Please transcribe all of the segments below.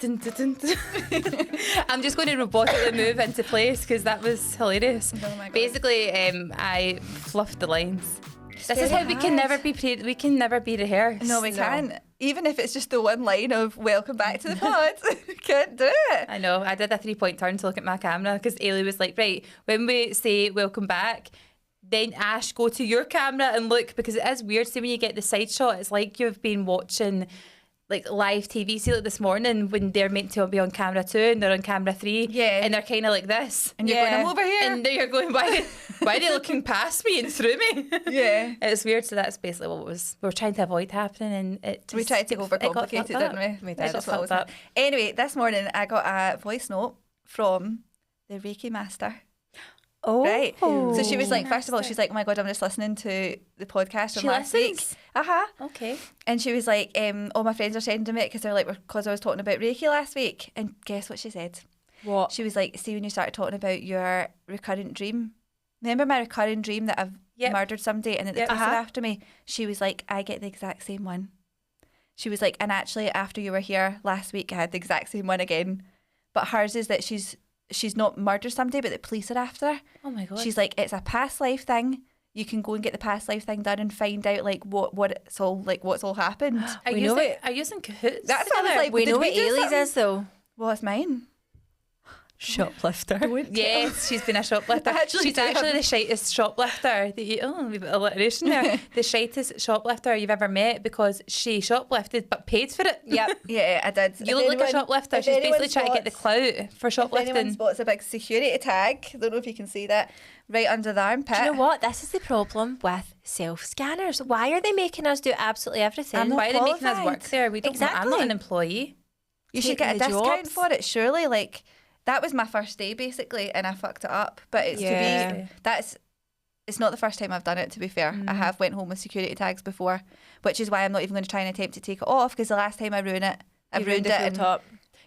Dun, dun, dun, dun. I'm just going to robotically move into place because that was hilarious. Oh my God. Basically, I fluffed the lines. This is very how we can never be we can never be rehearsed. No, we can't. Even if it's just the one line of "Welcome back to the pod," can't do it. I know. I did a 3-point turn to look at my camera because Eilidh was like, right, when we say "Welcome back," then Ash, go to your camera and look, because it is weird. See, when you get the side shot, it's like you've been watching like live TV. See, like this morning when they're meant to be on camera 2 and they're on camera 3, and they're kind of like this, and you're going, I'm over here, and then you're going, why are they looking past me and through me? Yeah, it's weird. So that's basically what we were trying to avoid happening, and we tried to overcomplicate it, didn't we? We did. Anyway, this morning I got a voice note from the Reiki master. Oh, right. So she was like, first of all, she's like, oh my God, I'm just listening to the podcast from last week. Okay. And she was like, all my friends are sending me it because they're like, because I was talking about Reiki last week. And guess what she said? What? She was like, see, when you started talking about your recurrent dream, remember my recurring dream that I've murdered somebody and that they chased after me? She was like, I get the exact same one. She was like, and actually after you were here last week, I had the exact same one again. But hers is that she's not murdered somebody, but the police are after her. Oh my God. She's like, it's a past life thing. You can go and get the past life thing done and find out like what it's all like, what's all happened. Are you using cahoots? That's what I was like. We know what Eilidh's is though. Well, it's mine. Shoplifter. Yes, she's been a shoplifter. She's actually the shittest shoplifter. We've got alliteration there. The shittest shoplifter you've ever met, because she shoplifted but paid for it. Yep. Yeah, I did. You look like a shoplifter. She's basically trying to get the clout for shoplifting. If anyone spots a big security tag, I don't know if you can see that, right under the armpit. Do you know what? This is the problem with self-scanners. Why are they making us do absolutely everything? And why are they making us work there? We don't. I'm not an employee. You should get a discount for it, surely. Like, that was my first day basically, and I fucked it up. But it's it's not the first time I've done it, to be fair. I have went home with security tags before, which is why I'm not even going to try and attempt to take it off, because the last time I ruined it, I ruined it in top.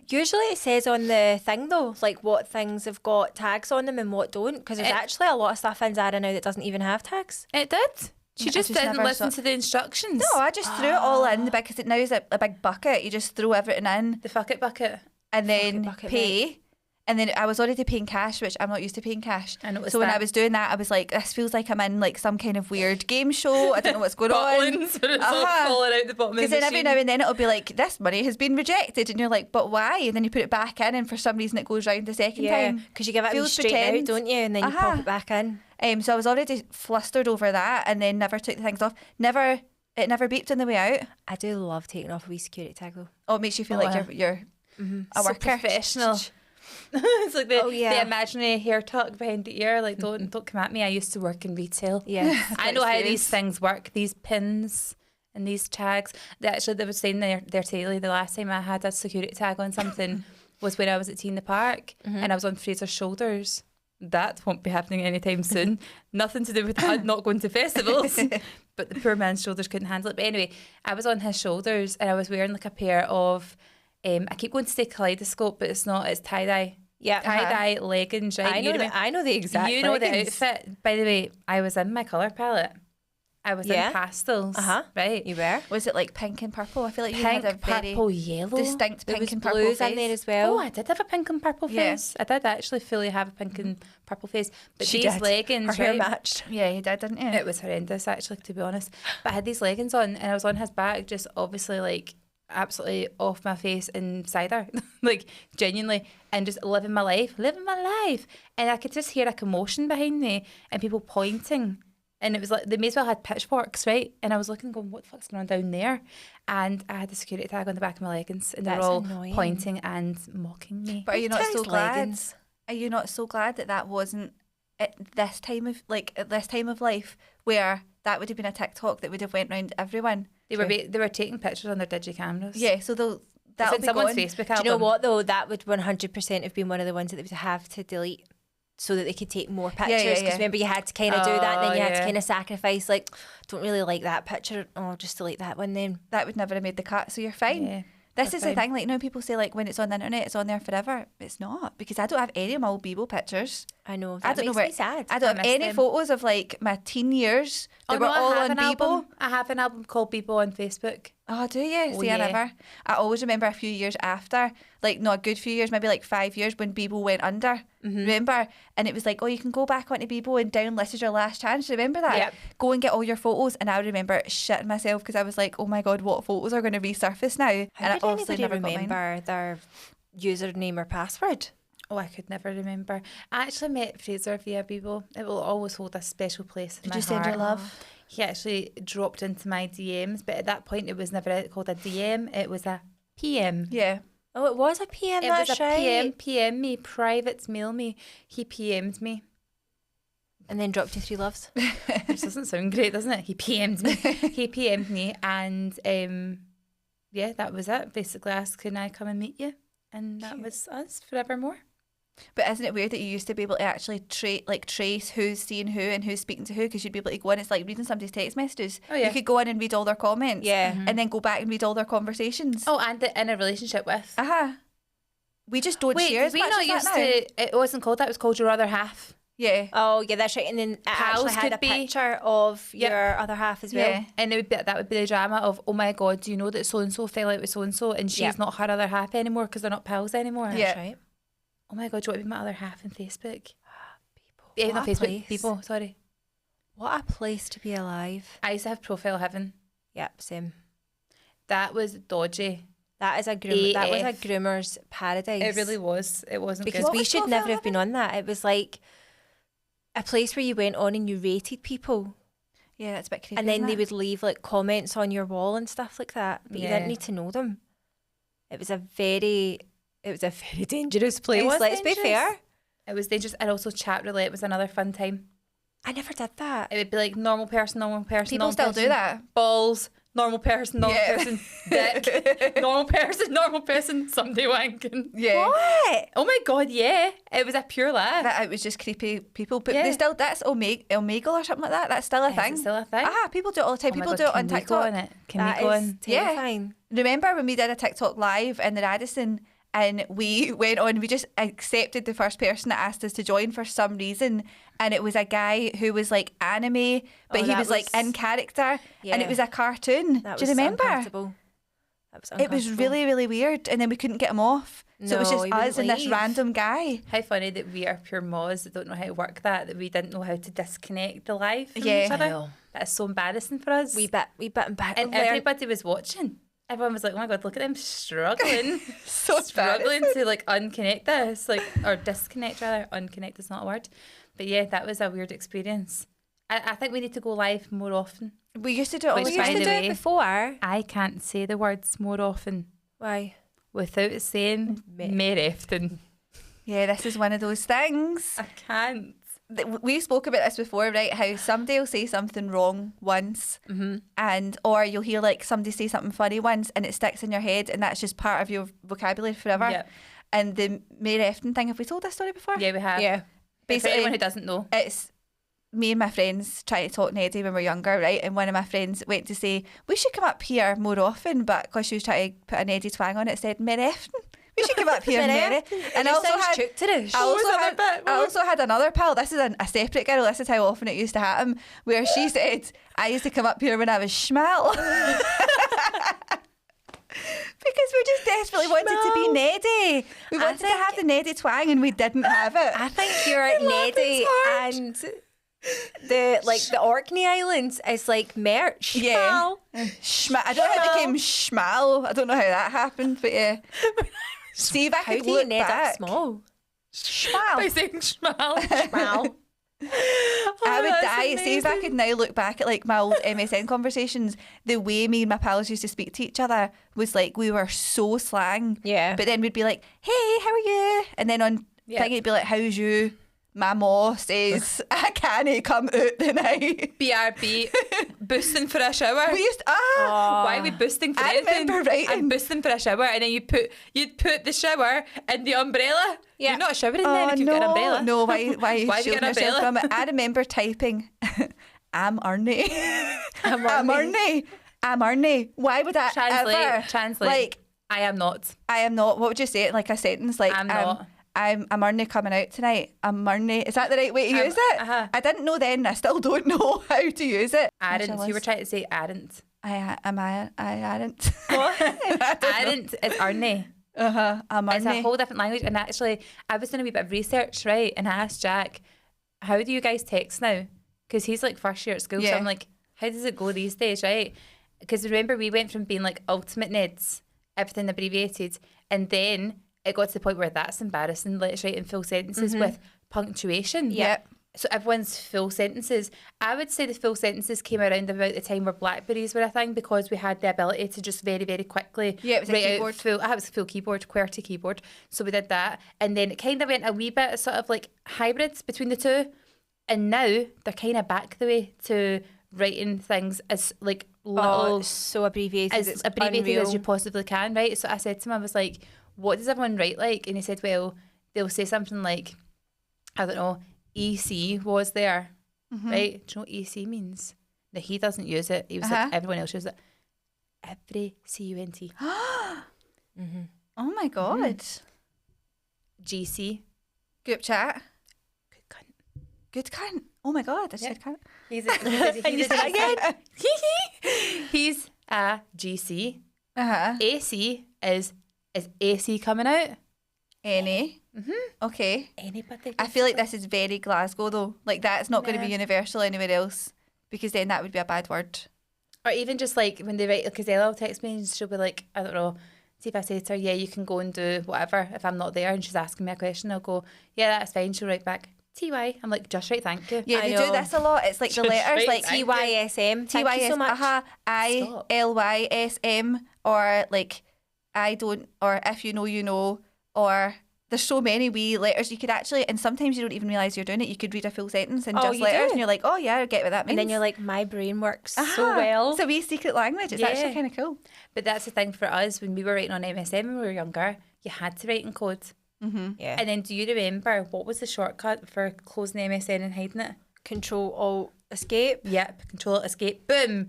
Usually it says on the thing though, like what things have got tags on them and what don't, because there's actually a lot of stuff in Zara now that doesn't even have tags. It did. She just didn't listen to the instructions. No, I just threw it all in, because it now is a big bucket. You just throw everything in. The fuck it bucket. And then pay. Right. And then I was already paying cash, which I'm not used to paying cash. So when I was doing that, I was like, this feels like I'm in like some kind of weird game show. I don't know what's going on. It's all falling out the bottom of the machine. Because then every now and then it'll be like, this money has been rejected. And you're like, but why? And then you put it back in, and for some reason it goes round the second time. Because you give it a straight out, don't you? And then you pop it back in. So I was already flustered over that, and then never took the things off. It never beeped on the way out. I do love taking off a wee security tag though. Oh, it makes you feel like you're a worker. Professional. It's like the imaginary hair tuck behind the ear. Like, don't come at me. I used to work in retail. Yeah, I know how these things work. These pins and these tags. They were saying their Eilidh, the last time I had a security tag on something was when I was at Tea in the Park, and I was on Fraser's shoulders. That won't be happening anytime soon. Nothing to do with not going to festivals. But the poor man's shoulders couldn't handle it. But anyway, I was on his shoulders, and I was wearing like a pair of I keep going to say kaleidoscope, but it's not. It's tie-dye. Yeah, tie-dye leggings, right? I know the exact You know the outfit. By the way, I was in my colour palette. I was in pastels. Right. You were? Was it like pink and purple? I feel like you pink, had a very purple, yellow. distinct pink and purple blues face. in there as well. Oh, I did have a pink and purple face. I did actually fully have a pink and purple face. But these leggings, her hair matched. Yeah, you did, didn't you? It was horrendous, actually, to be honest. But I had these leggings on, and I was on his back, just obviously like absolutely off my face in cider, like genuinely, and just living my life, and I could just hear a commotion behind me and people pointing, and it was like they may as well had pitchforks, right? And I was looking going, what the fuck's going on down there? And I had the security tag on the back of my leggings, and they're all pointing and mocking me. But are you not so glad? Are you not so glad that wasn't at this time of life where that would have been a TikTok that would have went round everyone? They were taking pictures on their digi cameras. Yeah, so that'll be someone's gone. Facebook album. Do you know what though? That would 100% have been one of the ones that they would have to delete so that they could take more pictures. Because remember, you had to kind of do that, and then you had to kind of sacrifice. Like, don't really like that picture. Oh, just delete that one then. That would never have made the cut. So you're fine. Yeah, this is the thing. Like, you know, people say like when it's on the internet, it's on there forever. It's not, because I don't have any of my old Bebo pictures. I know. That makes me sad. I don't have any photos of like my teen years. They were all on Bebo. I have an album called Bebo on Facebook. Oh, do you? See, I never. I always remember a few years after, like not a good few years, maybe like 5 years when Bebo went under. Remember? And it was like, oh, you can go back onto Bebo and download This Is Your Last Chance. Remember that? Yep. Go and get all your photos. And I remember shitting myself because I was like, oh my God, what photos are going to resurface now? How did anybody remember their username or password? Oh, I could never remember. I actually met Fraser via Bebo. It will always hold a special place in my heart. Did you send your love? He actually dropped into my DMs, but at that point it was never called a DM. It was a PM. Yeah. Oh, it was a PM. It was a PM me, private mail me. He PM'd me. And then dropped you 3 loves. Which doesn't sound great, doesn't it? He PM'd me. He PM'd me and yeah, that was it. Basically asked, can I come and meet you? And that was us forevermore. But isn't it weird that you used to be able to actually trace who's seeing who and who's speaking to who, because you'd be able to go in, it's like reading somebody's text messages. Oh, yeah. You could go in and read all their comments, and then go back and read all their conversations. Oh, and in a relationship with. We just don't share as much as that now. It wasn't called that, it was called Your Other Half. Yeah. Oh, yeah, that's right. And then it actually had a picture of your other half as well. Yeah. And that would be the drama of, oh my God, do you know that so-and-so fell out with so-and-so and she's not her other half anymore because they're not pals anymore? Yeah. That's right. Oh my God, do you want to be my other half on Facebook? People. Not Facebook. People, sorry. What a place to be alive. I used to have profile heaven. Yep, same. That was dodgy. That was a groomer's paradise. It really was. It wasn't because we should never have been on that. It was like a place where you went on and you rated people. Yeah, that's a bit creepy. And then they would leave like comments on your wall and stuff like that, but you didn't need to know them. It was a very dangerous place. Let's be fair. It was dangerous. And also chat roulette was another fun time. I never did that. It would be like normal person. People still do that. Balls. Normal person, person, dick, normal person, somebody wanking. Yeah. What? Oh my God, yeah. It was a pure laugh. It was just creepy people. But they still, that's Omegle or something like that. That's still a thing. Is it still a thing? People do it all the time. People do it on TikTok. Can we go on? Terrifying. Remember when we did a TikTok live in the Radisson and we went on, we just accepted the first person that asked us to join for some reason, and it was a guy who was like anime, but he was like in character, and it was a cartoon. Do you remember? It was really, really weird, and then we couldn't get him off. So it was just us and this random guy. How funny that we are pure moths that don't know how to work that we didn't know how to disconnect the live from each other. That's so embarrassing for us. We bit embarrassed. And everybody was watching. Everyone was like, oh my God, look at them struggling. Struggling to like unconnect this, or disconnect rather. Unconnect is not a word. But yeah, that was a weird experience. I think we need to go live more often. We used to do it all. We used to do it before. I can't say the words more often. Why? Without saying more often. Yeah, this is one of those things. I can't. We spoke about this before, right? How somebody will say something wrong once, or you'll hear like somebody say something funny once, and it sticks in your head, and that's just part of your vocabulary forever. Yep. And the Mary Efton thing, have we told this story before? Yeah, we have. Yeah. Basically, for anyone who doesn't know, it's me and my friends trying to talk Neddy when we were younger, right? And one of my friends went to say, we should come up here more often, but because she was trying to put a Neddy twang on it, said Mary Efton. We should come up here, Mary. And I also had another pal. This is a separate girl. This is how often it used to happen, where she said, I used to come up here when I was schmal. Because we just desperately wanted to be Neddy. We wanted to have the Neddy twang and we didn't have it. I think you're Neddy and the Orkney Islands is like merch. Yeah. I don't know how it became schmal. I don't know how that happened, but yeah. See if I could look back. Small. Schmal. By saying schmal. Schmal. I would die. Amazing. See if I could now look back at like my old MSN conversations. The way me and my pals used to speak to each other was like we were so slang. Yeah. But then we'd be like, "Hey, how are you?" And then on thing it'd be like, "How's you?" My ma says, I can't come out tonight. BRB, boosting for a shower. We used why are we boosting for anything? I remember writing. I'm boosting for a shower, and then you'd put the shower in the umbrella. Yeah. You're not showering then if you've got an umbrella. No, why are you shielding yourself from it? I remember typing, I'm Ernie. I'm Ernie. Why would I translate? Like, I am not. What would you say it like a sentence? Like, I'm not. I'm Ernie coming out tonight. I'm Ernie. Is that the right way to use it? I didn't know then. I still don't know how to use it. Aren't. You were trying to say aren't. I aren't. What? Aren't is Ernie. I'm Ernie. It's a whole different language. And actually, I was doing a wee bit of research, right? And I asked Jack, how do you guys text now? Because he's like first year at school. So I'm like, how does it go these days, right? Because remember, we went from being like ultimate Neds, everything abbreviated, and then it got to the point where that's embarrassing. Let's write in full sentences with punctuation. Yep. So everyone's full sentences. I would say the full sentences came around about the time where Blackberries were a thing, because we had the ability to just very, very quickly it was a keyboard. it was a full keyboard, QWERTY keyboard. So we did that, and then it kind of went a wee bit sort of like hybrids between the two, and now they're kind of back the way to writing things as like little, so abbreviated, as abbreviated as you possibly can, right? So I said to him, I was like, what does everyone write like? And he said, well, they'll say something like, I don't know, EC was there, right? Do you know what EC means? Now, he doesn't use it. He was like, everyone else uses it. Every CUNT. Oh my God. GC. Group chat. Good cunt. Good cunt. Oh my God, I said cunt. He's a GC. He's a GC. AC is AC coming out? Any. Okay. Anybody. I feel like this is very Glasgow though. Like that's not going to be universal anywhere else, because then that would be a bad word. Or even just like when they write, because Ella will text me and she'll be like, I don't know, see if I say to her, yeah, you can go and do whatever if I'm not there, and she's asking me a question, I'll go, yeah, that's fine. She'll write back, TY. I'm like, just right, thank you. Yeah, they do this a lot. It's like the letters, like TYSM. Thank you so much. ILYSM, or like I don't, or if you know, you know, or there's so many wee letters you could actually, and sometimes you don't even realise you're doing it. You could read a full sentence in just letters, and you're like, oh yeah, I get what that means. And then you're like, my brain works so well. It's a wee secret language. It's actually kind of cool. But that's the thing for us, when we were writing on MSN when we were younger, you had to write in code. Yeah. And then do you remember what was the shortcut for closing the MSN and hiding it? Control-Alt-Escape. Yep, Control-Alt-Escape. Boom.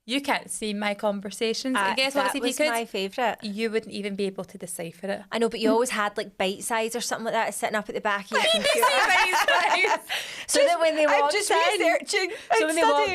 You can't see my conversations. And guess what? That was my favourite. You wouldn't even be able to decipher it. I know, but you always had like bite size or something like that sitting up at the back of your computer. So that when they walked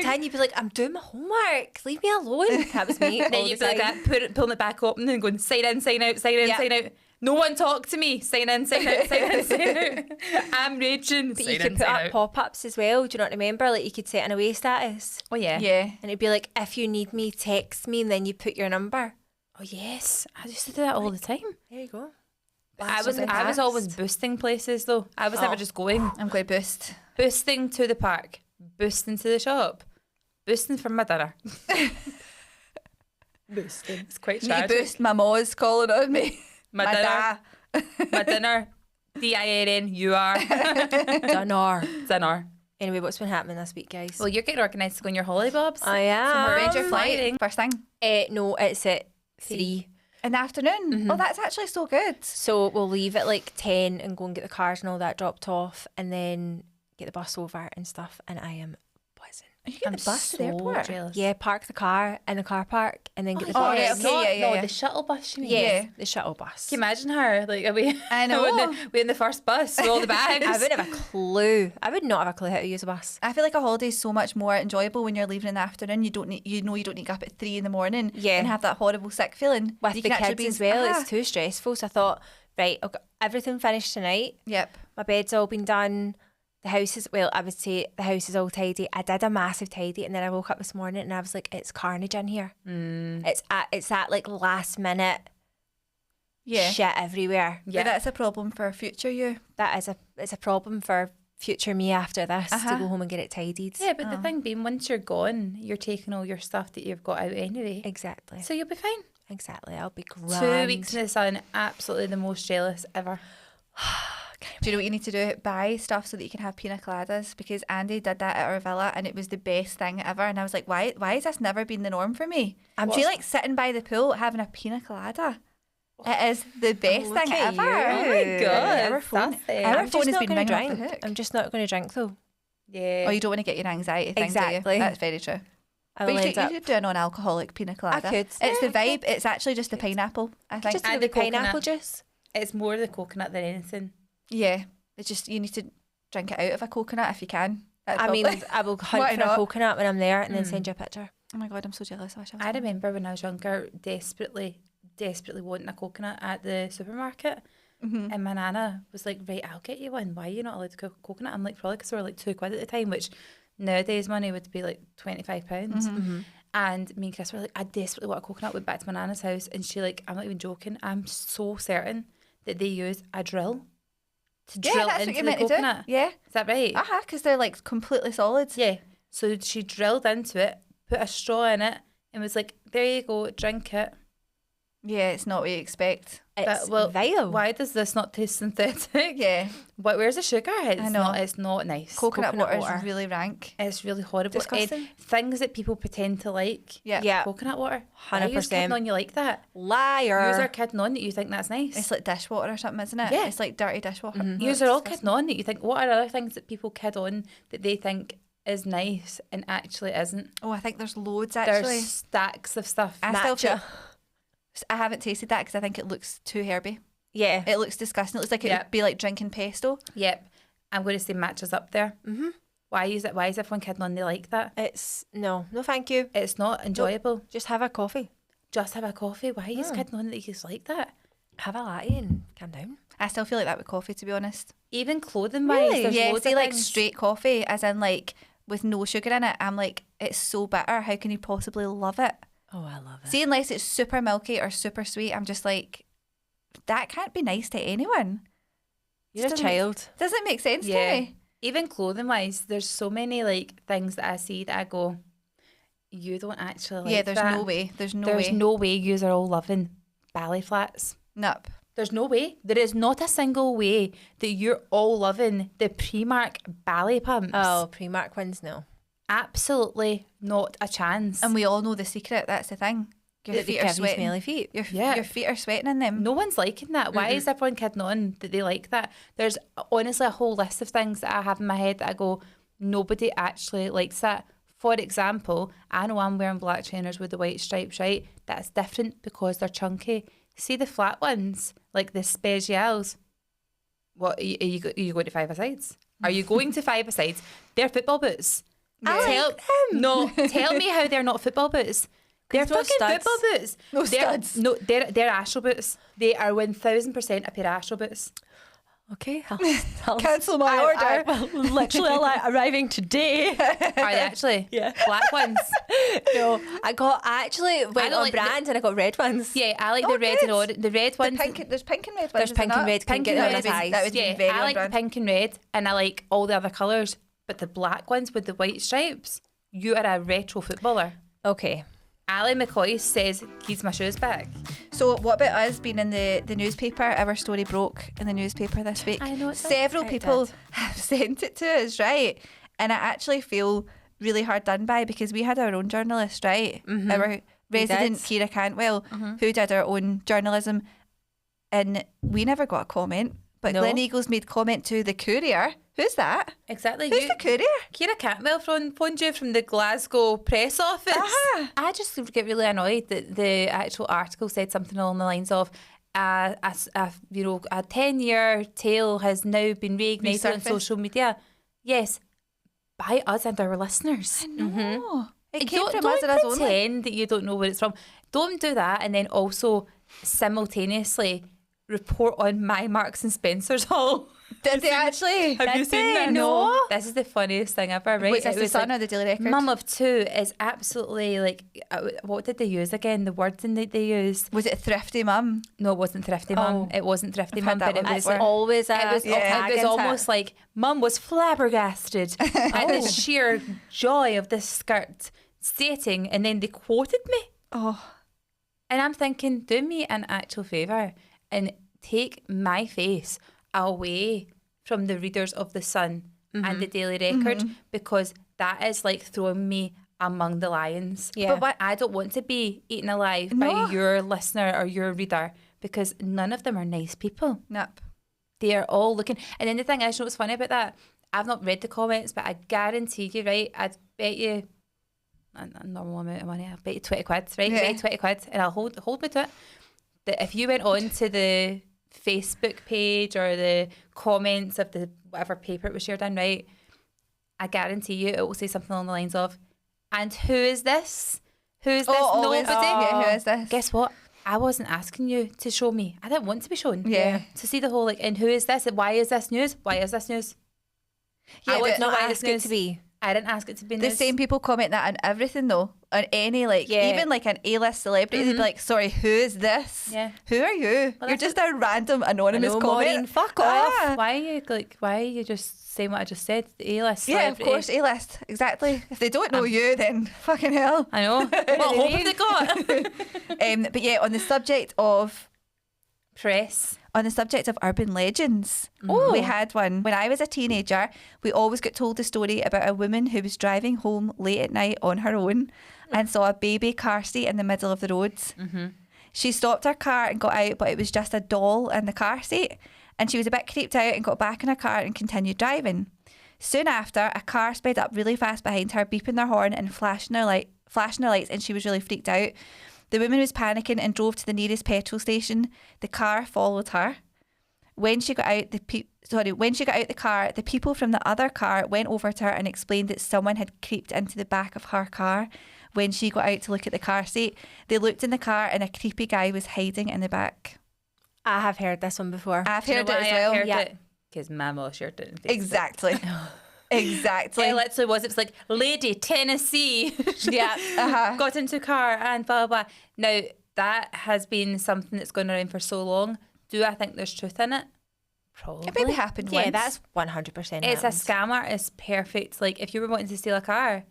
in, you'd be like, I'm doing my homework. Leave me alone. That was me. And then you'd be like that, pulling it back open and going, sign in, sign out, sign in, sign out. No one talk to me. Sign in, sign out, sign in, sign out. I'm raging. But you could put up pop-ups as well. Do you not remember? Like you could set an away status. Oh yeah. Yeah. And it'd be like, if you need me, text me, and then you put your number. Oh yes. I used to do that all the time. There you go. I was always boosting places though. I was never just going. I'm going to boost. Boosting to the park. Boosting to the shop. Boosting for my dinner. Boosting. It's quite tragic. Me boost, my ma's calling on me. My dinner. My dinner. DINNUR. Dinner. Anyway, what's been happening this week, guys? Well, you're getting organised to go on your holiday, Bobs. I am. Arrange your flight first thing. No, it's at 3 in the afternoon. Oh, that's actually so good. So we'll leave at like 10 and go and get the cars and all that dropped off, and then get the bus over and stuff. And I am buzzing. Are you getting the bus to the airport? Jealous. Yeah, park the car in the car park and then get the bus. Yeah. The shuttle bus, you mean? Yeah, the shuttle bus. Can you imagine her? Like, are we? I know. we in the first bus with all the bags. I wouldn't have a clue. I would not have a clue how to use a bus. I feel like a holiday is so much more enjoyable when you're leaving in the afternoon. You don't need to get up at 3 a.m. and have that horrible sick feeling. With the kids as well, it's too stressful. So I thought, right, I've got everything finished tonight. Yep. My bed's all been done. The house is, well, I would say the house is all tidy. I did a massive tidy, and then I woke up this morning and I was like, it's carnage in here. It's that like last minute shit everywhere. Yeah, that's a problem for future you. It's a problem for future me after this to go home and get it tidied. Yeah, but the thing being, once you're gone, you're taking all your stuff that you've got out anyway. Exactly. So you'll be fine. Exactly. I'll be grand. 2 weeks in the sun, absolutely the most jealous ever. Do you know what you need to do? Buy stuff so that you can have pina coladas, because Andy did that at our villa and it was the best thing ever. And I was like, why has this never been the norm for me? I feel like sitting by the pool having a pina colada. It is the best thing ever. Oh my God. Our phone has been ringing off the hook. I'm just not going to drink though. Yeah. Oh, you don't want to get your anxiety thing, exactly. do you? That's very true. But you could do a non-alcoholic pina colada. I could. It's the vibe. It's actually just the pineapple, I think. Just the pineapple juice. It's more the coconut than anything. Yeah, it's just you need to drink it out of a coconut if you can. I mean, I will hunt for a coconut when I'm there and then send you a picture. Oh my God, I'm so jealous. I remember when I was younger, desperately wanting a coconut at the supermarket. And my nana was like, right, I'll get you one. Why are you not allowed to cook a coconut? I'm like, probably because we were like £2 at the time, which nowadays money would be like £25. And me and Chris were like, I desperately want a coconut. Went back to my nana's house and she like, I'm not even joking, I'm so certain that they use a drill to drill into the coconut. Yeah. Is that right? Because they're like completely solid. Yeah. So she drilled into it, put a straw in it and was like, there you go, drink it. Yeah, it's not what you expect. It's vile. Why does this not taste synthetic? Yeah. But where's the sugar? I know. It's not nice. Coconut water is really rank. It's really horrible. Disgusting. Things that people pretend to like. Yeah. Coconut water. 100%. You're kidding on you like that. Liar. You're kidding on that you think that's nice. It's like dishwater or something, isn't it? Yeah. It's like dirty dishwater. You're all kidding on that you think, what are other things that people kid on that they think is nice and actually isn't? Oh, I think there's loads actually. There's stacks of stuff. I haven't tasted that because I think it looks too herby. Yeah. It looks disgusting. It looks like it would be like drinking pesto. Yep. I'm going to say matcha's up there. Why is everyone kidding on they like that? It's no thank you. It's not enjoyable. No, just have a coffee. Why are you kidding on that you just like that? Have a latte and calm down. I still feel like that with coffee, to be honest. Even clothing wise, there's loads of like things. straight coffee, as in like with no sugar in it. I'm like, it's so bitter. How can you possibly love it? Oh, I love it. See, unless it's super milky or super sweet, I'm just like, that can't be nice to anyone. You're a child. Doesn't make sense to me. Even clothing wise, there's so many like things that I see that I go, you don't actually like there's that. no way. There's no way yous are all loving ballet flats. Nope. There's no way. There is not a single way that you're all loving the Primark ballet pumps. Oh, Primark ones, no. Absolutely not a chance. And we all know the secret. That's the thing. Your feet are sweating. Smelly feet. Your feet are sweating in them. No one's liking that. Why is everyone kidding on that they like that? There's honestly a whole list of things that I have in my head that I go, nobody actually likes that. For example, I know I'm wearing black trainers with the white stripes, right? That's different because they're chunky. See the flat ones, like the specials. What are you going to five-a-sides? Are you going to five-a-sides? They're football boots. Yeah. Tell me how they're not football boots. They're fucking football boots. No studs. They're Astro boots. They are 1000% a pair of Astro boots. Okay, I'll cancel my order. Literally arriving today. Are they actually? Yeah. Black ones? No, I actually went on brand and I got red ones. Yeah, I like the red and orange. The red ones. There's pink and red ones. There's pink and red. Pink and red. That would be very I like the pink and red, and I like all the other colours. But the black ones with the white stripes, you are a retro footballer. Okay. Ali McCoy says, "Keys my shoes back." So what about us being in the newspaper? Our story broke in the newspaper this week. I know. Several people have sent it to us, right? And I actually feel really hard done by because we had our own journalist, right? Our resident Kira Cantwell, who did our own journalism, and we never got a comment. But Glen Eagles made comment to the Courier. Who's that? Exactly. Who's the Courier? Kira Cantwell phoned you from the Glasgow press office. I just get really annoyed that the actual article said something along the lines of, a 10-year tale has now been reignited on social media. Yes, by us and our listeners. I know. It came don't from us and us only. pretend that you don't know where it's from. Don't do that, and then also simultaneously report on my Marks and Spencer's haul. Did they actually? Have you seen that? No. This is the funniest thing ever, right? Was this the Sun or the Daily Record? Mum of two is absolutely like, what did they use again? The wording that they used. Was it Thrifty Mum? No, it wasn't Thrifty Mum. It wasn't Thrifty Mum, but it was always it was almost like Mum was flabbergasted at the sheer joy of this skirt stating, and then they quoted me. Oh. And I'm thinking, do me an actual favour and take my face away from the readers of the Sun and the Daily Record, because that is like throwing me among the lions. Yeah. But I don't want to be eaten alive by your listener or your reader, because none of them are nice people. Nope. They are all looking. And then the thing is, you know what's funny about that? I've not read the comments, but I guarantee you, right, I'd bet you a normal amount of money, I'll bet you 20 quid, right? Yeah. Bet 20 quid, and I'll hold me to it, that if you went on to the Facebook page or the comments of the whatever paper it was shared in, right, I guarantee you it will say something along the lines of, and who is this? Who is this? Nobody. Yeah, who is this? Guess what? I wasn't asking you to show me. I didn't want to be shown. Yeah. To see the whole, like, and who is this? Why is this news? Why is this news? Yeah, I but not why ask it to be. I didn't ask it to be The news. same people comment that on everything though. On any, like, even like an A-list celebrity, they'd be like, sorry, who is this? Yeah. Who are you? Well, You're just a random anonymous comment. Maureen, fuck off. Why are you just saying what I just said? The A-list Yeah, of celebrity. course, A-list. Exactly. If they don't know you, then fucking hell. I know. What hope have they got? But yeah, on the subject of Press. On the subject of urban legends, we had one. When I was a teenager, we always got told the story about a woman who was driving home late at night on her own and saw a baby car seat in the middle of the road. Mm-hmm. She stopped her car and got out, but it was just a doll in the car seat. And she was a bit creeped out and got back in her car and continued driving. Soon after, a car sped up really fast behind her, beeping their horn and flashing their lights, and she was really freaked out. The woman was panicking and drove to the nearest petrol station. The car followed her. When she got out the car, the people from the other car went over to her and explained that someone had creeped into the back of her car. When she got out to look at the car seat, they looked in the car and a creepy guy was hiding in the back. I have heard this one before. I've heard it as well. Yeah. Because Mama shared it in Facebook. Exactly. Exactly. It literally was. It was like, lady, Tennessee. Yeah. Got into a car and blah, blah, blah. Now, that has been something that's gone around for so long. Do I think there's truth in it? Probably. It maybe happened once. Yeah, that's 100%. It's a scammer. It's perfect. Like, if you were wanting to steal a car,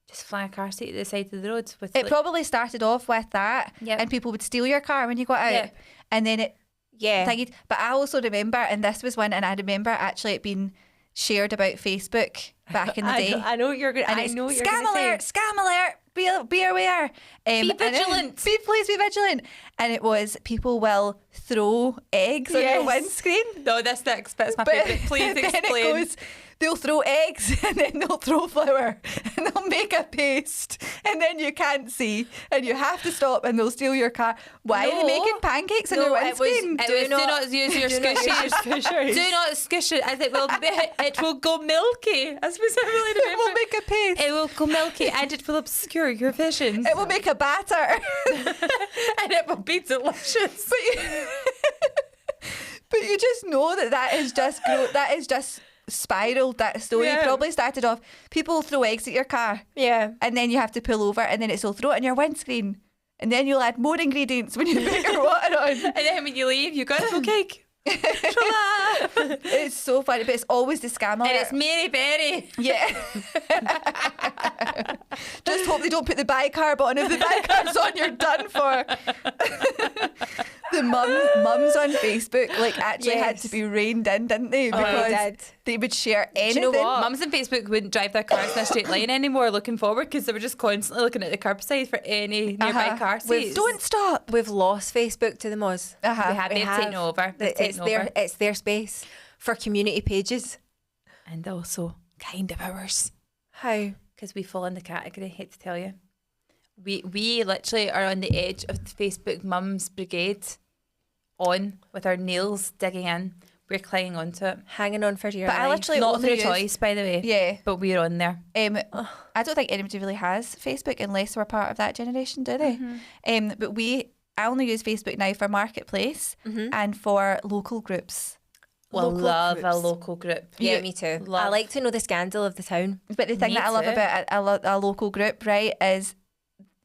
just fly a car seat at the side of the road. With It probably started off with that, Yep. and people would steal your car when you got out, Yep. and then it. Yeah. But I also remember, and this was one, and I remember actually it being shared about Facebook back in the day. I know what you're going to say. Scam alert, be aware. Be vigilant. Please be vigilant. And it was, people will throw eggs on your windscreen. No, that's my favourite. Please then explain. It goes, they'll throw eggs and then they'll throw flour and they'll make a paste and then you can't see and you have to stop and they'll steal your car. Why are they making pancakes on your windscreen? Do not use your squishies. Do not squish it as it will go milky. I specifically remember. It will make a paste. It will go milky and it will obscure your vision. It will make a batter. And it will be delicious. But you just know that is just spiraled. That story probably started off, people throw eggs at your car, and then you have to pull over and then it'll throw it on your windscreen and then you'll add more ingredients when you put your water on, and then when you leave you got a full cake. It's so funny, but it's always the scam alert. And it's Mary Berry. Yeah. Just hope they don't put the bicarb on. If the bicarb's on, you're done for. The mums on Facebook actually had to be reined in, didn't they? Because they would share anything. Do you know what? Mums on Facebook wouldn't drive their cars in a straight line anymore looking forward because they were just constantly looking at the curbside for any nearby car seats. Don't stop. We've lost Facebook to the Moz. They've taken over. It's their space for community pages. And also kind of ours. How? Because we fall in the category, hate to tell you. We literally are on the edge of the Facebook Mums Brigade, on with our nails digging in. We're clinging onto it. Hanging on for dear life. I literally not through choice, by the way. Yeah. But we're on there. I don't think anybody really has Facebook unless we're part of that generation, do they? Mm-hmm. But I only use Facebook now for Marketplace and for local groups. Well, love a local group. Yeah, me too. I like to know the scandal of the town. But the thing that I love about a local group, right, is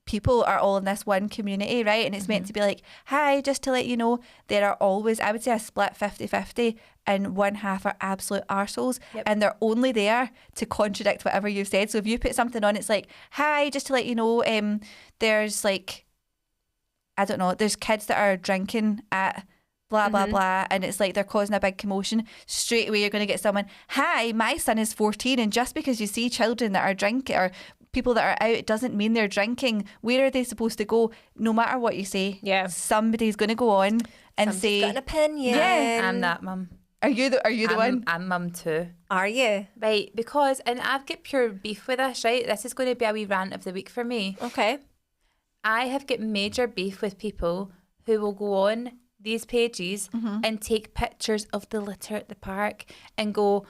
people are all in this one community, right? And it's meant to be like, hi, just to let you know, there are always, I would say, a split 50-50, and one half are absolute arseholes, and they're only there to contradict whatever you've said. So if you put something on, it's like, hi, just to let you know, there's like, I don't know, there's kids that are drinking at blah, blah, blah, and it's like they're causing a big commotion. Straight away, you're going to get someone, hi, my son is 14, and just because you see children that are drinking or people that are out, it doesn't mean they're drinking. Where are they supposed to go? No matter what you say, somebody's going to go on and say, got an opinion. Yeah, I'm that mum. Are you the one? I'm mum too. Are you? Right, because, and I've got pure beef with this, right? This is going to be a wee rant of the week for me. Okay. I have got major beef with people who will go on these pages and take pictures of the litter at the park and go,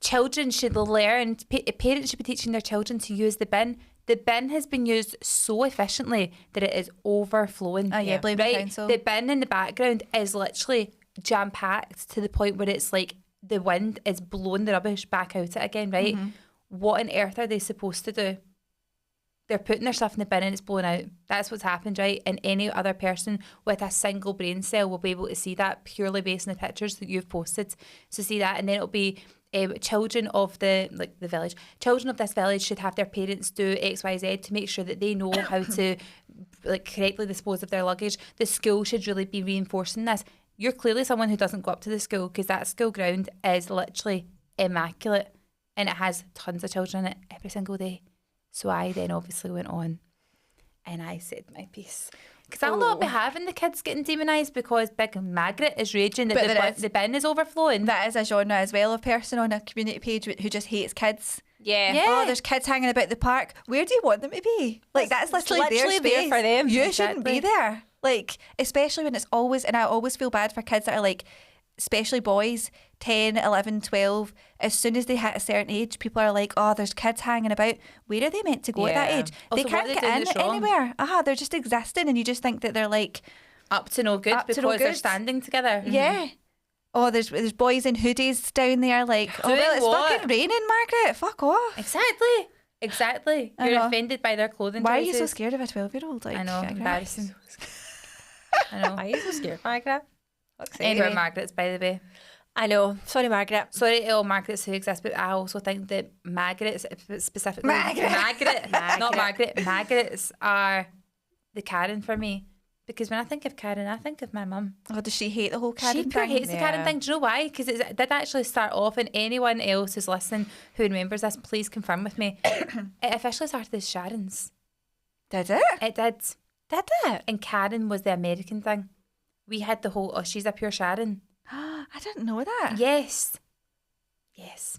children should learn, parents should be teaching their children to use the bin. The bin has been used so efficiently that it is overflowing. Oh yeah, blame the council. The bin in the background is literally jam-packed to the point where it's like the wind is blowing the rubbish back out it again, right? What on earth are they supposed to do? They're putting their stuff in the bin and it's blowing out. That's what's happened, right? And any other person with a single brain cell will be able to see that purely based on the pictures that you've posted. So see that, and then it'll be children of the village. Children of this village should have their parents do X, Y, Z to make sure that they know how to correctly dispose of their luggage. The school should really be reinforcing this. You're clearly someone who doesn't go up to the school because that school ground is literally immaculate and it has tons of children in it every single day. So I then obviously went on and I said my piece. Because I'll not be having the kids getting demonised because Big Margaret is raging that the bin is overflowing. That is a genre as well of person on a community page who just hates kids. Yeah. Oh, there's kids hanging about the park. Where do you want them to be? Like, that's literally their space. There for them. You shouldn't be there. Like, especially when it's always, and I always feel bad for kids that are like, especially boys, 10, 11, 12, as soon as they hit a certain age, people are like, oh, there's kids hanging about. Where are they meant to go at that age? Also, they can't get in anywhere. They're just existing, and you just think that they're like up to no good because they're standing together. Yeah. Oh, there's boys in hoodies down there like, it's fucking raining, Margaret. Fuck off. Exactly. You're offended by their clothing Why choices. are you so scared of a 12-year-old? Like, I know, embarrassing. I know. Why are you so scared, Margaret? Anyway, Margaret's, by the way. I know. Sorry, Margaret. Sorry to all Margarets who exist, but I also think that Margarets, specifically Margaret, not Margaret, Margarets are the Karen for me. Because when I think of Karen, I think of my mum. Oh, does she hate the whole Karen thing? She hates the Karen thing. Do you know why? Because it did actually start off, and anyone else who's listening who remembers this, please confirm with me. It officially started as Sharon's. Did it? It did. Did it? And Karen was the American thing. We had the whole, she's a pure Sharon. I didn't know that. Yes.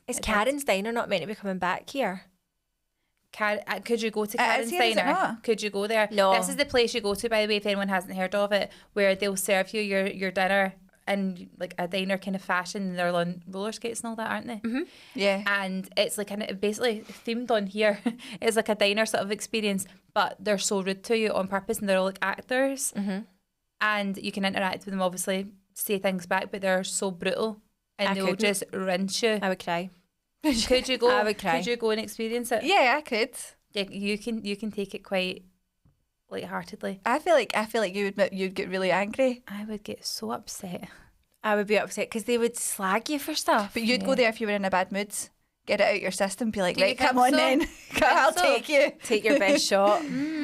Is Karen's Diner not meant to be coming back here? Could you go to Karen's Diner? Could you go there? No. This is the place you go to, by the way, if anyone hasn't heard of it, where they'll serve you your dinner in like a diner kind of fashion. They're on roller skates and all that, aren't they? Mm-hmm. Yeah. And it's like basically themed on here. It's like a diner sort of experience, but they're so rude to you on purpose, and they're all like actors. Mm-hmm. And you can interact with them, obviously, say things back, but they're so brutal, and they'll just rinse you. I would cry. Could you go? I would cry. Could you go and experience it? Yeah, I could. Yeah, you can take it quite lightheartedly. I feel like you'd get really angry. I would get so upset. I would be upset because they would slag you for stuff. But you'd go there if you were in a bad mood. Get it out your system. Be like, right, come on then. I'll take you. Take your best shot.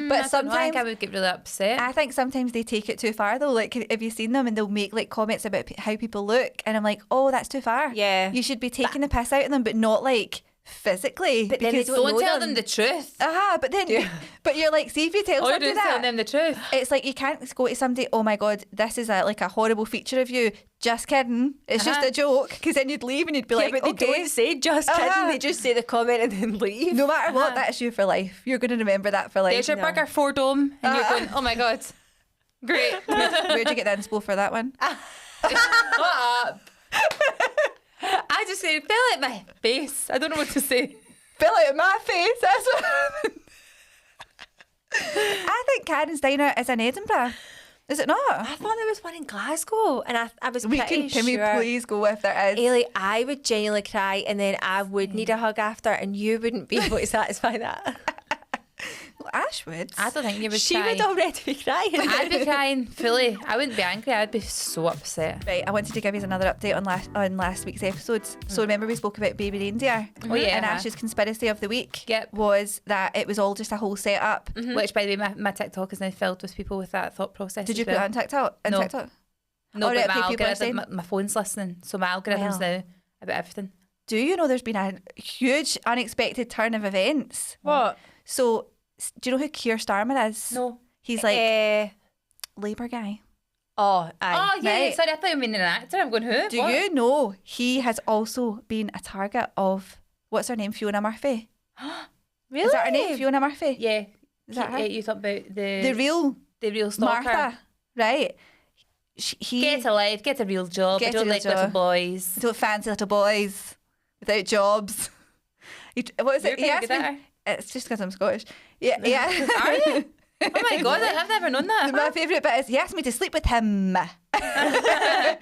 But sometimes I would get really upset. I think sometimes they take it too far though. Like, have you seen them and they'll make like comments about how people look, and I'm like, oh, that's too far. Yeah. You should be taking the piss out of them, but not like physically. But then they don't tell them the truth. But then, but you're like, see if you tell somebody that, tell them the truth. It's like you can't go to somebody, oh my God, this is like a horrible feature of you. Just kidding. It's just a joke. Because then you'd leave and you'd be like, but they okay. don't say just kidding. They just say the comment and then leave. No matter what, that's you for life. You're going to remember that for life. There's your burger 4 dome, and you're going, oh my God, great. Where'd you get the inspo for that one? Shut up. I just say, fell at my face. I don't know what to say. Fell out of my face. That's what happened. I think Karen's Diner is in Edinburgh. Is it not? I thought there was one in Glasgow, and I was pretty sure. Can we please go if there is? Eilidh, I would genuinely cry, and then I would need a hug after, and you wouldn't be able to satisfy that. Well, Ash would. I don't think you would She cry. would already be crying. I'd be crying fully. I wouldn't be angry. I'd be so upset. Right, I wanted to give you another update on last week's episodes. So remember we spoke about baby reindeer? Oh yeah. And Ash's conspiracy of the week Yep. was that it was all just a whole setup. Which, by the way, my TikTok is now filled with people with that thought process. Did you put it on TikTok? No. TikTok? No, Oh, but right, my okay, people are algorithm, saying- my phone's listening, so my algorithm's now about everything. Do you know there's been a huge unexpected turn of events? What? So, do you know who Kerr is? No. He's like Labour guy. Oh, aye. Oh, yeah, Right. sorry, I thought you meant an actor. I'm going, who? Do What? you know he has also been a target of, what's her name, Fiona Murphy? Really? Is that her name, Fiona Murphy? Yeah. Is that her? You thought about The real the real stalker. Martha, right? he get a life, get a real job. I don't like little boys. I don't fancy little boys without jobs. What is it? He asked me, it's just because I'm Scottish. Yeah. Are you? Oh my God, I've never known that. My favourite bit is he asked me to sleep with him. He had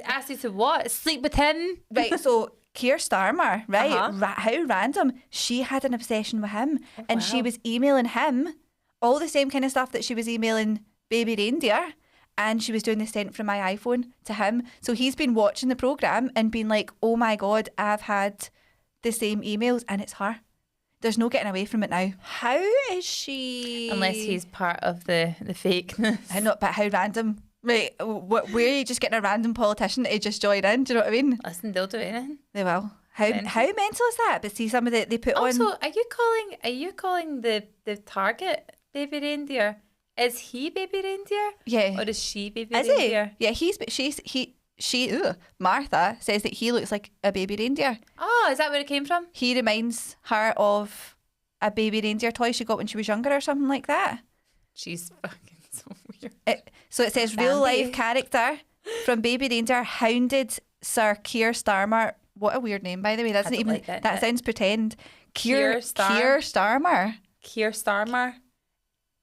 asked you to what? Sleep with him? Right, so Kerr Starmer, right? How random. She had an obsession with him, and she was emailing him all the same kind of stuff that she was emailing baby Reindeer, and she was doing the sent from my iPhone to him. So he's been watching the programme and been like, oh my God, I've had the same emails, and it's her. There's no getting away from it now. How is she? Unless he's part of the fakeness. I know, but how random. Right, where are you just getting a random politician to just join in? Do you know what I mean? Listen, they'll do anything. They will. How mental is that? But see, some of the they put also, on. Are you calling the target baby reindeer? Is he baby reindeer? Yeah. Or is she baby is reindeer? He? Yeah, Martha says that he looks like a baby reindeer. Oh, is that where it came from? He reminds her of a baby reindeer toy she got when she was younger or something like that. She's fucking so weird. So it says real life character from baby reindeer hounded Sir Kerr Starmer. What a weird name, by the way. That's not even like that sounds pretend. Kerr Starmer. Kerr Starmer.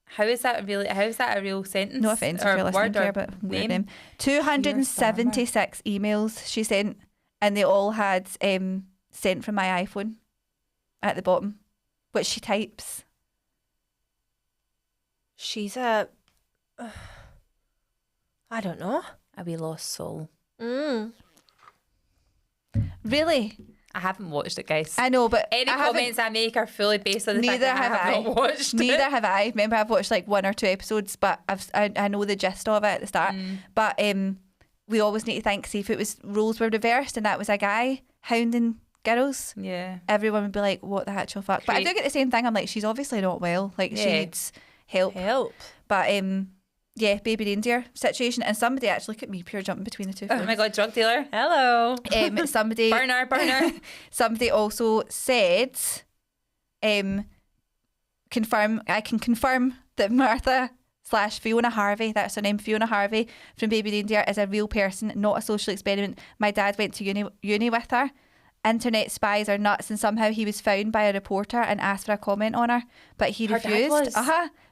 How is that a real sentence? No offence if you're listening to her, but weird name. 276 emails she sent, and they all had sent from my iPhone at the bottom, which she types. She's a I don't know. A wee lost soul. Really? I haven't watched it, guys. I know, but any comments I make are fully based on the fact that I have not watched it. Neither have I. Remember, I've watched like 1 or 2 episodes, but I know the gist of it at the start. But we always need to think, see if it was roles were reversed and that was a guy hounding girls. Yeah. Everyone would be like, what the actual fuck? But I do get the same thing. I'm like, she's obviously not well. Like, she needs help. But yeah, baby reindeer situation. And somebody actually, look at me, pure jumping between the two phones. Oh my God, drug dealer. Hello. Somebody burner. Somebody also said, I can confirm that Martha / Fiona Harvey, that's her name, Fiona Harvey from Baby Reindeer, is a real person, not a social experiment. My dad went to uni with her. Internet spies are nuts, and somehow he was found by a reporter and asked for a comment on her, but he refused.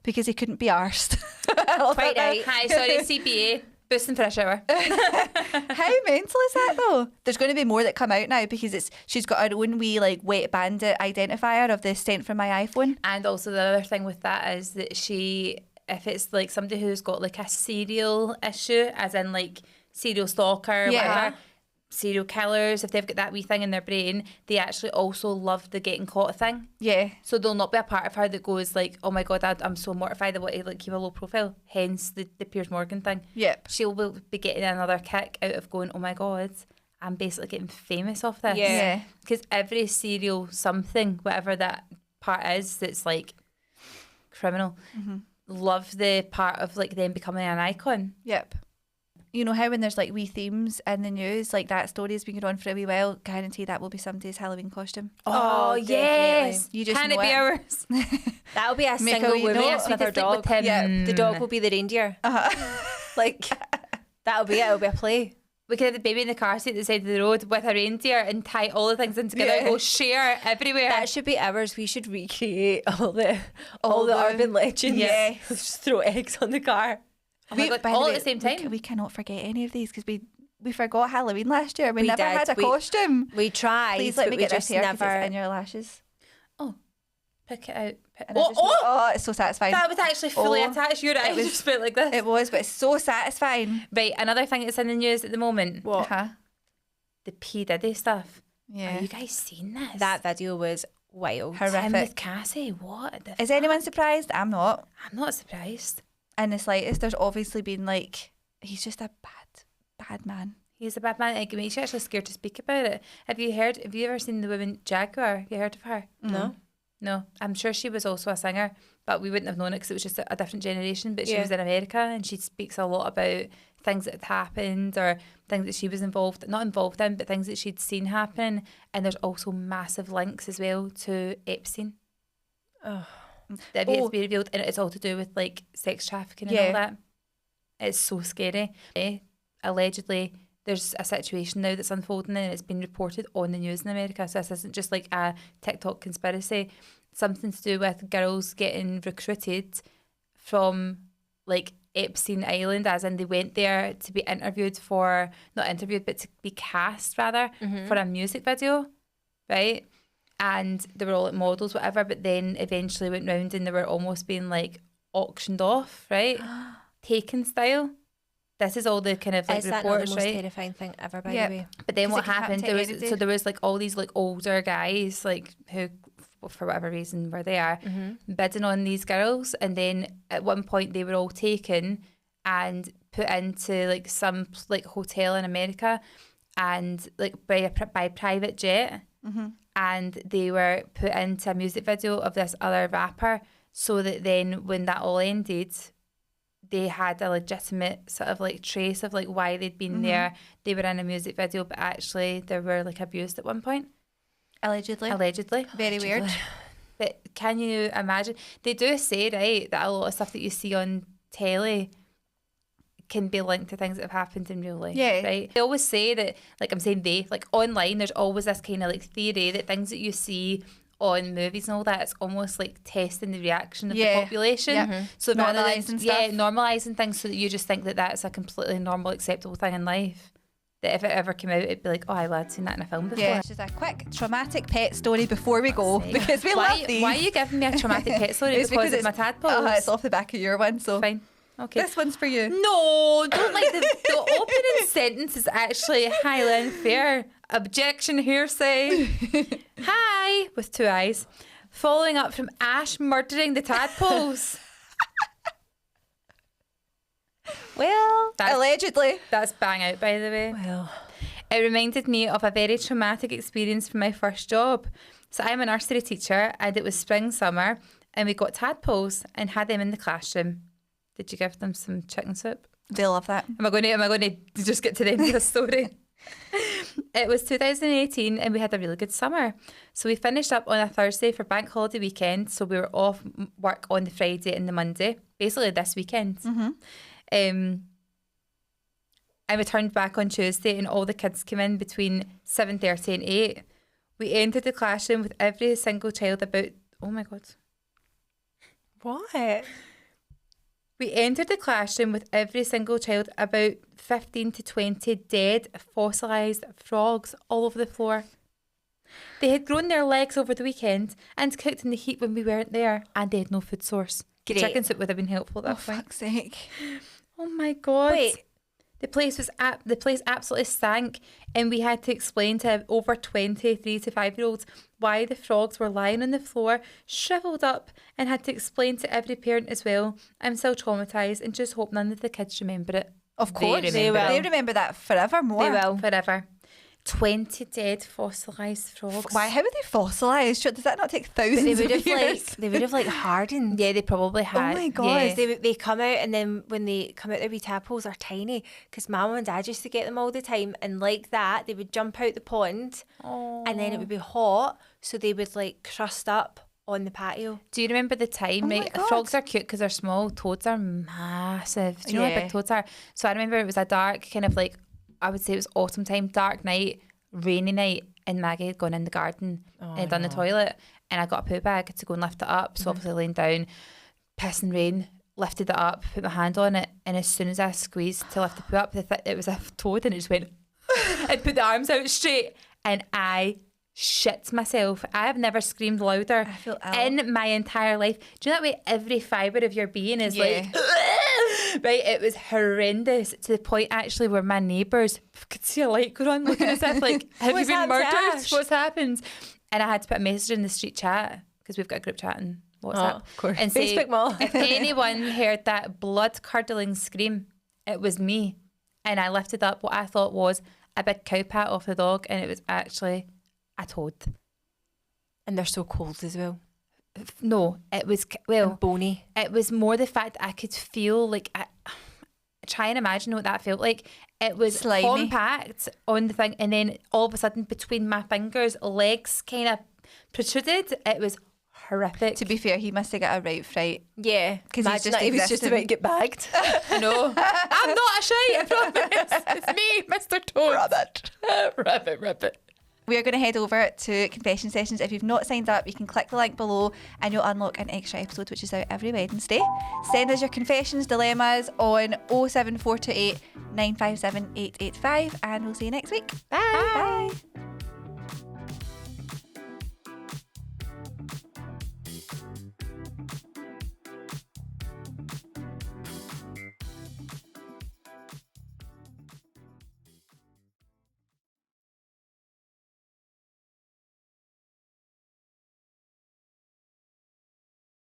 Because he couldn't be arsed. Quite right. Hi, sorry, CPA. Boosting for a shower. How mental is that though? There's going to be more that come out now because she's got her own wee like wet bandit identifier of the sent from my iPhone. And also the other thing with that is that if it's like somebody who's got like a serial issue, as in like serial stalker, whatever, serial killers, if they've got that wee thing in their brain, they actually also love the getting caught thing. Yeah. So there'll not be a part of her that goes like, oh my God, I'm so mortified, I want to like keep a low profile. Hence the Piers Morgan thing. Yep. She'll be getting another kick out of going, oh my God, I'm basically getting famous off this. Yeah. Because every serial something, whatever that part is, that's like criminal, love the part of like them becoming an icon. Yep. You know how when there's like wee themes in the news, like that story has been going on for a wee while, guarantee that will be somebody's Halloween costume. Oh yes. You just Can it be ours? That'll be a single woman with her dog. With him. Yeah. The dog will be the reindeer. Like, that'll be it. It'll be a play. We could have the baby in the car seat at the side of the road with a reindeer and tie all the things in together and go share everywhere. That should be ours. We should recreate all the urban legends. Yeah. Just throw eggs on the car. Oh my God, all at the same time. We cannot forget any of these because we forgot Halloween last year. We never had a costume. We tried. Please let me get this here because it's in your lashes. Oh, pick it out. Oh, it's so satisfying. That was actually fully attached. Your eyes just felt like this. It was, but it's so satisfying. Right, another thing that's in the news at the moment. What? The P. Diddy stuff. Yeah. Have you guys seen this? That video was wild. Horrific. Him with Cassie. What? Is anyone surprised? I'm not. I'm not surprised. In the slightest. There's obviously been like, he's just a bad man. He's a bad man. It makes you actually scared to speak about it. Have you ever seen the woman Jaguar? Have you heard of her? No. I'm sure she was also a singer, but we wouldn't have known it because it was just a different generation. But she was in America and she speaks a lot about things that had happened or things that she was not involved in, but things that she'd seen happen. And there's also massive links as well to Epstein. Oh. That has to be revealed, and it's all to do with like sex trafficking and all that. It's so scary. Allegedly, there's a situation now that's unfolding and it's been reported on the news in America. So this isn't just like a TikTok conspiracy. Something to do with girls getting recruited from like Epstein Island, as in they went there to be interviewed for, not interviewed, but to be cast rather, for a music video, right? And they were all like models, whatever, but then eventually went round and they were almost being like auctioned off, right? Taken style. This is all the kind of like is reports, that not the most right? terrifying thing ever, by the way? But then what happened? There was like all these like older guys like who, for whatever reason, were there bidding on these girls, and then at one point they were all taken and put into like some like hotel in America, and like by private jet, and they were put into a music video of this other rapper, so that then when that all ended, they had a legitimate sort of like trace of like why they'd been there. They were in a music video, but actually they were like abused at one point. Allegedly. Very weird. But can you imagine? They do say, right, that a lot of stuff that you see on telly can be linked to things that have happened in real life. Yeah. Right? They always say that, like I'm saying like online, there's always this kind of like theory that things that you see on movies and all that, it's almost like testing the reaction of the population. So normalising stuff. Normalising things so that you just think that that's a completely normal, acceptable thing in life. That if it ever came out, it'd be like, oh, I've seen that in a film before. Yeah, just a quick traumatic pet story before we go, because we love these. Why are you giving me a traumatic pet story? because it's my tadpoles? It's off the back of your one, so fine. Okay. This one's for you. No, don't like the opening sentence is actually highly unfair. Objection, hearsay. Hi, with 2 eyes. Following up from Ash murdering the tadpoles. Well, allegedly. That's bang out, by the way. Well, it reminded me of a very traumatic experience from my first job. So I'm a nursery teacher, and it was spring, summer, and we got tadpoles and had them in the classroom. Did you give them some chicken soup? They love that. Am I going to just get to the end of the story? It was 2018 and we had a really good summer. So we finished up on a Thursday for bank holiday weekend. So we were off work on the Friday and the Monday, basically this weekend. I returned back on Tuesday and all the kids came in between 7:30 and 8. We entered the classroom with every single child about... Oh my God. What? We entered the classroom with every single child about 15 to 20 dead, fossilised frogs all over the floor. They had grown their legs over the weekend and cooked in the heat when we weren't there, and they had no food source. Great. Chicken soup would have been helpful at that point. For fuck's sake. Oh my God. Wait. The place absolutely stank, and we had to explain to over 20 3 to 5-year-olds why the frogs were lying on the floor, shriveled up, and had to explain to every parent as well. I'm still traumatised and just hope none of the kids remember it. Of course, they will. They remember that forevermore. They will. Forever. 20 dead fossilised frogs. Why? How were they fossilised? Does that not take thousands of years? They would have hardened. Yeah, they probably had. Oh my God. Yeah. They come out, and then when they come out, their wee tadpoles are tiny, because Mum and Dad used to get them all the time, and like that they would jump out the pond, and then it would be hot, so they would like crust up on the patio. Do you remember the time, right? Frogs are cute because they're small. Toads are massive. Do you know how big toads are? So I remember it was a dark kind of like, I would say it was autumn time, dark night, rainy night, and Maggie had gone in the garden and done the toilet, and I got a poo bag to go and lift it up. So obviously laying down, piss and rain, lifted it up, put my hand on it, and as soon as I squeezed to lift the poo up, it was a toad, and it just went and put the arms out straight, and I shit myself. I have never screamed louder in my entire life. Do you know that way every fibre of your being is like right? It was horrendous, to the point actually where my neighbours could see a light go on, looking as if like, have you been murdered? What's happened? And I had to put a message in the street chat, because we've got a group chat and WhatsApp, of course, and say, Facebook Mall. If anyone heard that blood curdling scream, it was me. And I lifted up what I thought was a big cow pat off the dog, and it was actually a toad. And they're so cold as well. No, it was, well, and bony. It was more the fact that I could feel like, try and imagine what that felt like. It was slimy, compact on the thing, and then all of a sudden between my fingers, legs kind of protruded. It was horrific. To be fair, he must have got a right fright. Yeah, because he was just about to get bagged. No, I'm not a shite, I promise. It's me, Mr. Toad. Rabbit. We are going to head over to confession sessions. If you've not signed up, you can click the link below and you'll unlock an extra episode, which is out every Wednesday. Send us your confessions, dilemmas on 07428 957 885, and we'll see you next week. Bye. Bye.